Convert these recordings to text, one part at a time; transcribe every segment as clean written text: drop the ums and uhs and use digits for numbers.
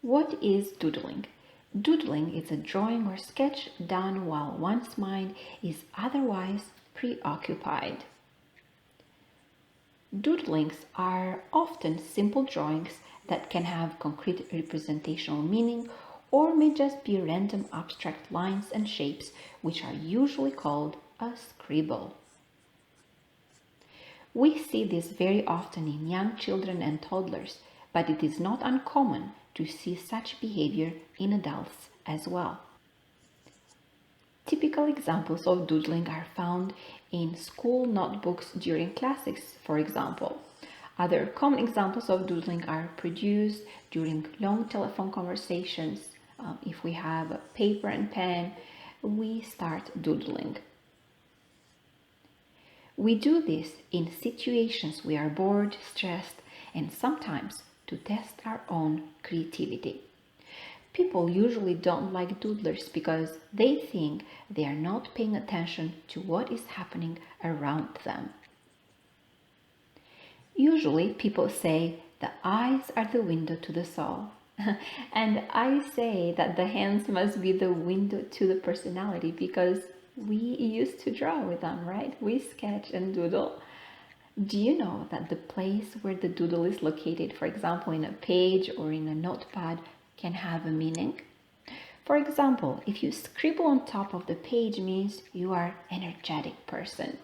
What is doodling? Doodling is a drawing or sketch done while one's mind is otherwise preoccupied. Doodlings are often simple drawings that can have concrete representational meaning or may just be random abstract lines and shapes, which are usually called a scribble. We see this very often in young children and toddlers, but it is not uncommon to see such behavior in adults as well. Typical examples of doodling are found in school notebooks during classics, for example. Other common examples of doodling are produced during long telephone conversations. If we have a paper and pen, we start doodling. We do this in situations we are bored, stressed, and sometimes to test our own creativity. People usually don't like doodlers because they think they are not paying attention to what is happening around them. Usually people say the eyes are the window to the soul. And I say that the hands must be the window to the personality because we used to draw with them, right? We sketch and doodle. Do you know that the place where the doodle is located, for example, in a page or in a notepad, can have a meaning? For example, if you scribble on top of the page means you are an energetic person.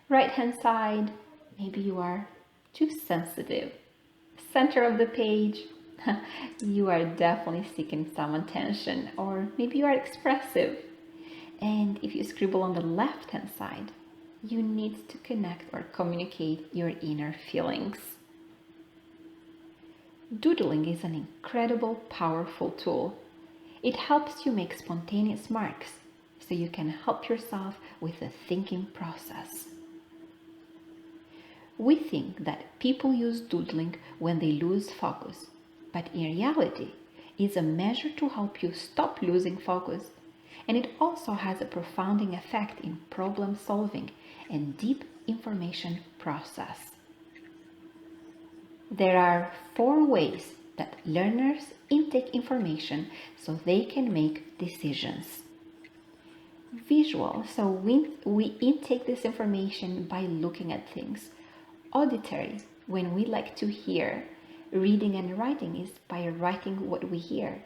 Right hand side, maybe you are too sensitive. Center of the page, you are definitely seeking some attention, or maybe you are expressive. And if you scribble on the left hand side, you need to connect or communicate your inner feelings. Doodling is an incredible, powerful tool. It helps you make spontaneous marks so you can help yourself with the thinking process. We think that people use doodling when they lose focus, but in reality, it's a measure to help you stop losing focus, and it also has a profounding effect in problem solving and deep information process. There are 4 ways that learners intake information so they can make decisions. Visual, so we intake this information by looking at things. Auditory, when we like to hear. Reading and writing is by writing what we hear.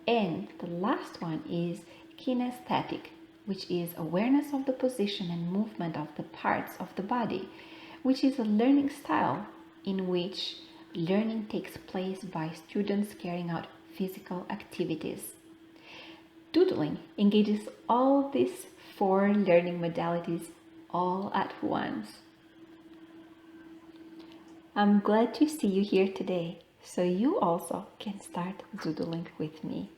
And the last one is kinesthetic, which is awareness of the position and movement of the parts of the body, which is a learning style in which learning takes place by students carrying out physical activities. Doodling engages all these 4 learning modalities all at once. I'm glad to see you here today, so you also can start doodling with me.